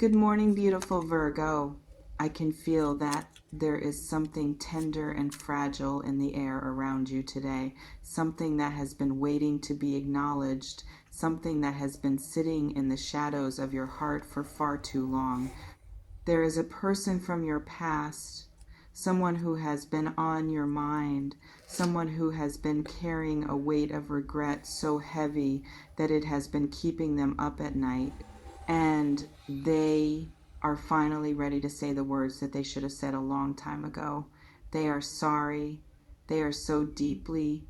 Good morning, beautiful Virgo. I can feel that there is something tender and fragile in the air around you today, something that has been waiting to be acknowledged, something that has been sitting in the shadows of your heart for far too long. There is a person from your past, someone who has been on your mind, someone who has been carrying a weight of regret so heavy that it has been keeping them up at night. And they are finally ready to say the words that they should have said a long time ago. They are sorry. They are so deeply,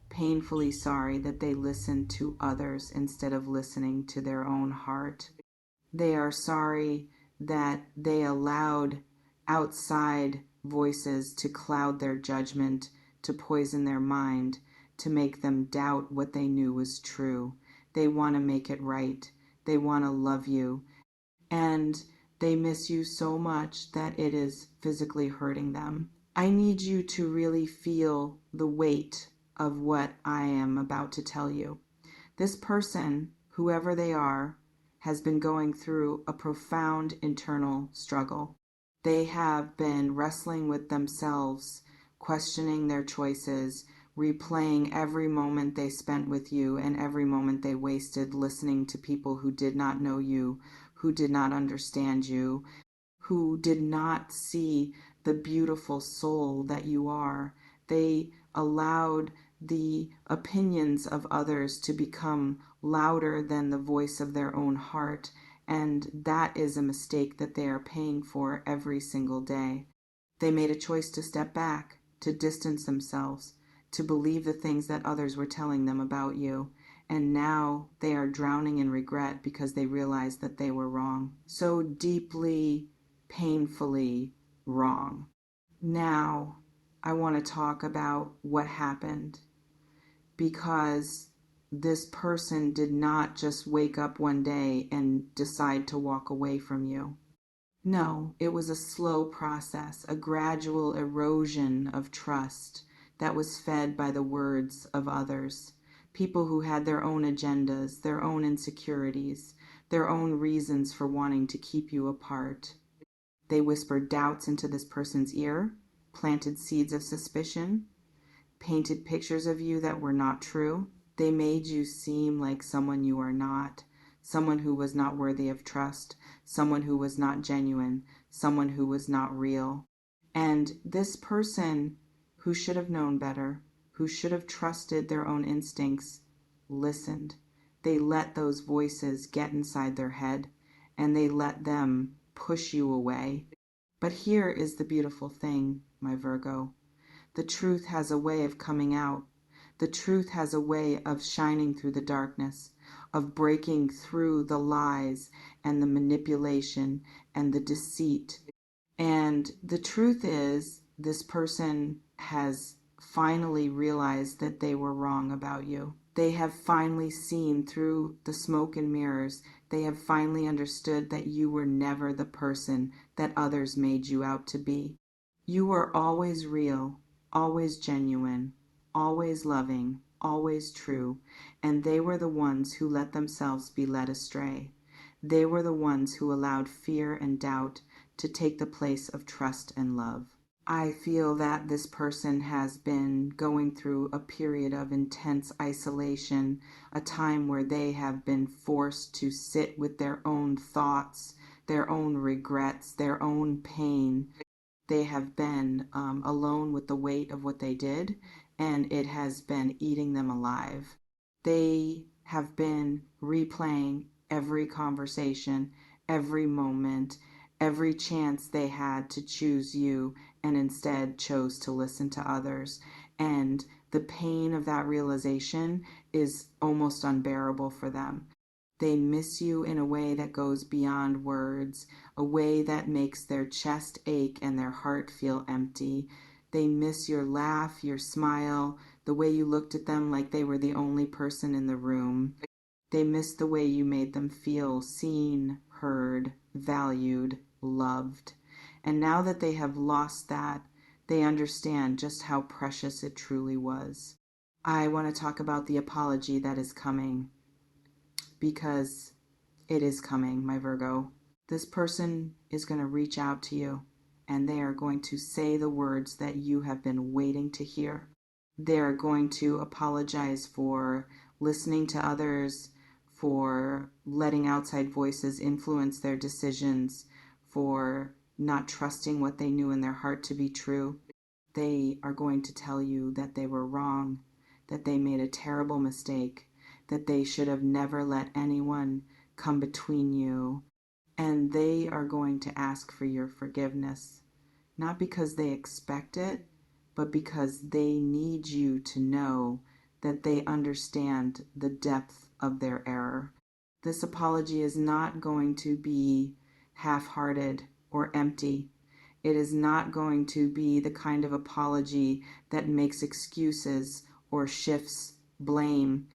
painfully sorry that they listened to others instead of listening to their own heart. They are sorry that they allowed outside voices to cloud their judgment, to poison their mind, to make them doubt what they knew was true. They want to make it right. They want to love you. And they miss you so much that it is physically hurting them. I need you to really feel the weight of what I am about to tell you. This person, whoever they are, has been going through a profound internal struggle. They have been wrestling with themselves, questioning their choices, replaying every moment they spent with you and every moment they wasted listening to people who did not know you, who did not understand you, who did not see the beautiful soul that you are. They allowed the opinions of others to become louder than the voice of their own heart, and that is a mistake that they are paying for every single day. They made a choice to step back, to distance themselves, to believe the things that others were telling them about you, and now they are drowning in regret because they realized that they were wrong. So deeply, painfully wrong. Now, I want to talk about what happened, because this person did not just wake up one day and decide to walk away from you. No, it was a slow process, a gradual erosion of trust that was fed by the words of others. People who had their own agendas, their own insecurities, their own reasons for wanting to keep you apart. They whispered doubts into this person's ear, planted seeds of suspicion, painted pictures of you that were not true. They made you seem like someone you are not, someone who was not worthy of trust, someone who was not genuine, someone who was not real. And this person who should have known better, who should have trusted their own instincts, listened. They let those voices get inside their head, and they let them push you away. But here is the beautiful thing, my Virgo. The truth has a way of coming out. The truth has a way of shining through the darkness, of breaking through the lies and the manipulation and the deceit. And the truth is, this person has finally realized that they were wrong about you. They have finally seen through the smoke and mirrors. They have finally understood that you were never the person that others made you out to be. You were always real, always genuine, always loving, always true, and they were the ones who let themselves be led astray. They were the ones who allowed fear and doubt to take the place of trust and love. I feel that this person has been going through a period of intense isolation, a time where they have been forced to sit with their own thoughts, their own regrets, their own pain. They have been alone with the weight of what they did, and it has been eating them alive. They have been replaying every conversation, every moment, every chance they had to choose you, and instead chose to listen to others. And the pain of that realization is almost unbearable for them. They miss you in a way that goes beyond words, a way that makes their chest ache and their heart feel empty. They miss your laugh, your smile, the way you looked at them like they were the only person in the room. They miss the way you made them feel seen, heard, valued, loved. And now that they have lost that, they understand just how precious it truly was. I want to talk about the apology that is coming, because it is coming, my Virgo. This person is going to reach out to you, and they are going to say the words that you have been waiting to hear. They are going to apologize for listening to others, for letting outside voices influence their decisions, for not trusting what they knew in their heart to be true. They are going to tell you that they were wrong, that they made a terrible mistake, that they should have never let anyone come between you. And they are going to ask for your forgiveness, not because they expect it, but because they need you to know that they understand the depth of their error. This apology is not going to be half-hearted or empty. It is not going to be the kind of apology that makes excuses or shifts blame.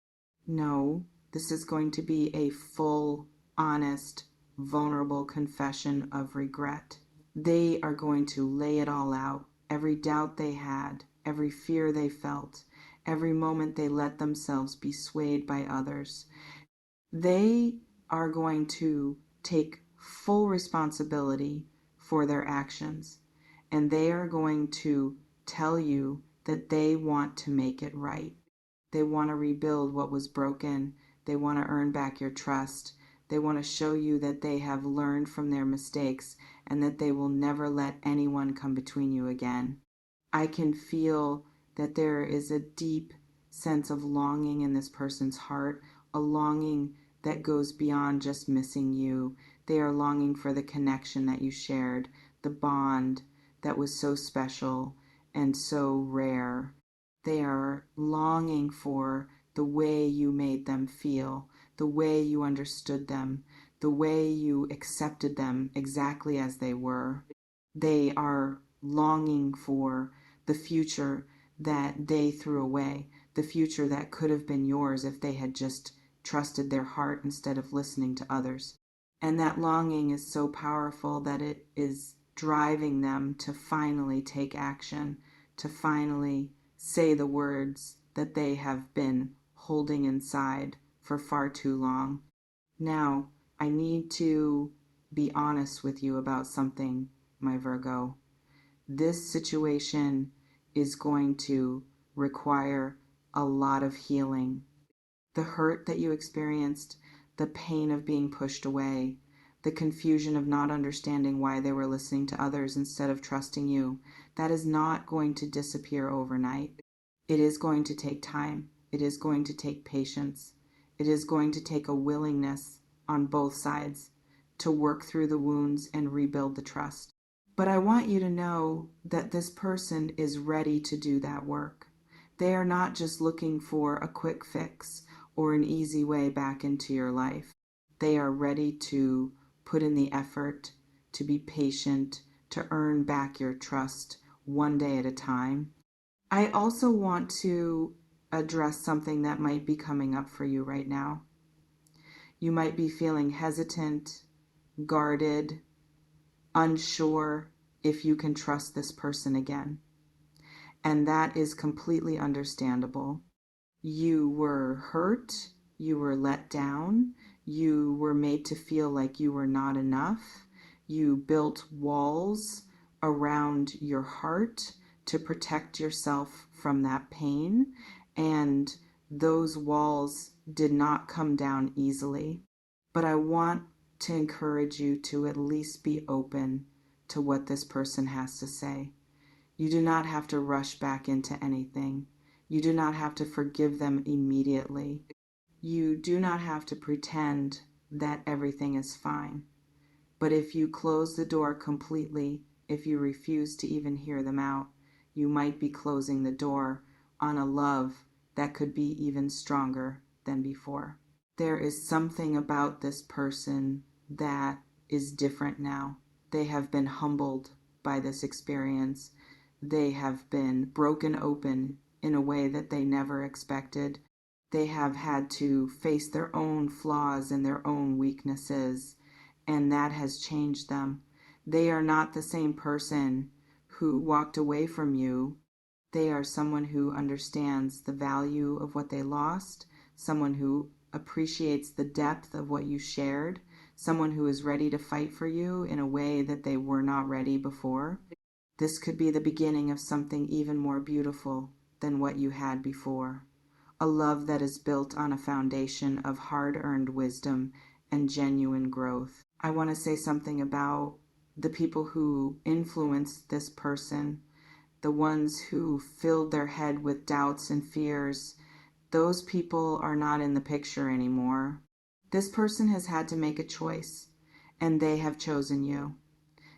No, this is going to be a full, honest, vulnerable confession of regret. They are going to lay it all out, every doubt they had, every fear they felt, every moment they let themselves be swayed by others. They are going to take full responsibility for their actions, and they are going to tell you that they want to make it right. They want to rebuild what was broken. They want to earn back your trust. They want to show you that they have learned from their mistakes and that they will never let anyone come between you again. I can feel that there is a deep sense of longing in this person's heart, a longing that goes beyond just missing you. They are longing for the connection that you shared, the bond that was so special and so rare. They are longing for the way you made them feel, the way you understood them, the way you accepted them exactly as they were. They are longing for the future that they threw away, the future that could have been yours if they had just trusted their heart instead of listening to others. And that longing is so powerful that it is driving them to finally take action, to finally say the words that they have been holding inside for far too long. Now, I need to be honest with you about something, my Virgo. This situation is going to require a lot of healing. The hurt that you experienced, the pain of being pushed away, the confusion of not understanding why they were listening to others instead of trusting you, that is not going to disappear overnight. It is going to take time. It is going to take patience. It is going to take a willingness on both sides to work through the wounds and rebuild the trust. But I want you to know that this person is ready to do that work. They are not just looking for a quick fix or an easy way back into your life. They are ready to put in the effort, to be patient, to earn back your trust one day at a time. I also want to address something that might be coming up for you right now. You might be feeling hesitant, guarded, unsure if you can trust this person again. And that is completely understandable. You were hurt, you were let down, you were made to feel like you were not enough. You built walls around your heart to protect yourself from that pain, and those walls did not come down easily. But I want to encourage you to at least be open to what this person has to say. You do not have to rush back into anything. You do not have to forgive them immediately. You do not have to pretend that everything is fine. But if you close the door completely, if you refuse to even hear them out, you might be closing the door on a love that could be even stronger than before. There is something about this person that is different now. They have been humbled by this experience. They have been broken open in a way that they never expected. They have had to face their own flaws and their own weaknesses, and that has changed them. They are not the same person who walked away from you. They are someone who understands the value of what they lost, someone who appreciates the depth of what you shared, someone who is ready to fight for you in a way that they were not ready before. This could be the beginning of something even more beautiful than what you had before. A love that is built on a foundation of hard-earned wisdom and genuine growth. I want to say something about the people who influenced this person, the ones who filled their head with doubts and fears. Those people are not in the picture anymore. This person has had to make a choice, and they have chosen you.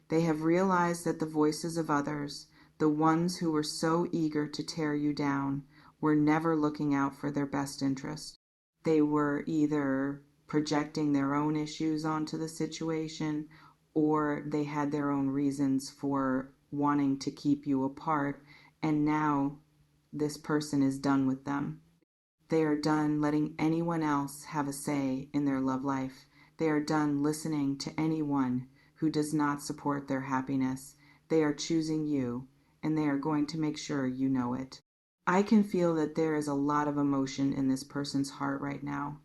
They have realized that the voices of others, the ones who were so eager to tear you down, were never looking out for their best interest. They were either projecting their own issues onto the situation, or they had their own reasons for wanting to keep you apart, and now this person is done with them. They are done letting anyone else have a say in their love life. They are done listening to anyone who does not support their happiness. They are choosing you, and they are going to make sure you know it. I can feel that there is a lot of emotion in this person's heart right now.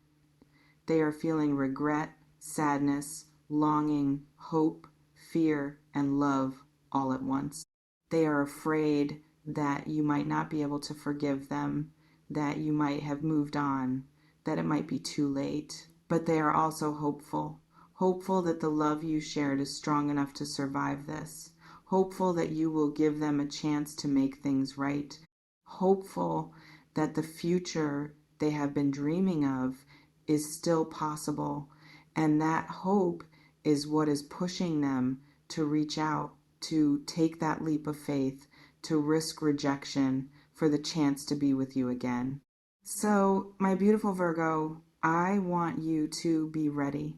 They are feeling regret, sadness, longing, hope, fear, and love all at once. They are afraid that you might not be able to forgive them, that you might have moved on, that it might be too late. But they are also hopeful. Hopeful that the love you shared is strong enough to survive this. Hopeful that you will give them a chance to make things right. Hopeful that the future they have been dreaming of is still possible. And that hope is what is pushing them to reach out, to take that leap of faith, to risk rejection for the chance to be with you again. So, my beautiful Virgo, I want you to be ready.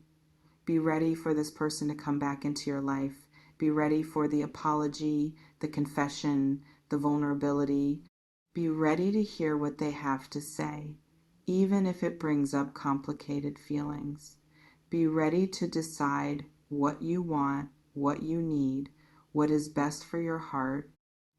Be ready for this person to come back into your life. Be ready for the apology, the confession, the vulnerability. Be ready to hear what they have to say, even if it brings up complicated feelings. Be ready to decide what you want, what you need, what is best for your heart,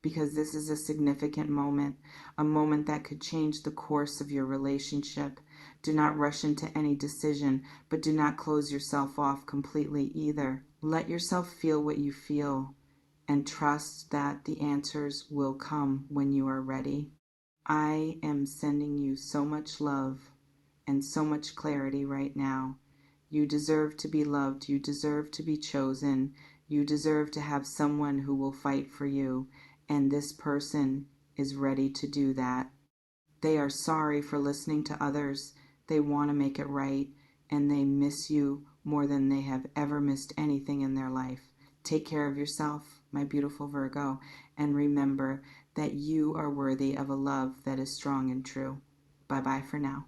because this is a significant moment, a moment that could change the course of your relationship. Do not rush into any decision, but do not close yourself off completely either. Let yourself feel what you feel and trust that the answers will come when you are ready. I am sending you so much love and so much clarity right now. You deserve to be loved. You deserve to be chosen. You deserve to have someone who will fight for you. And this person is ready to do that. They are sorry for listening to others. They want to make it right. And they miss you more than they have ever missed anything in their life. Take care of yourself, my beautiful Virgo. And remember that you are worthy of a love that is strong and true. Bye-bye for now.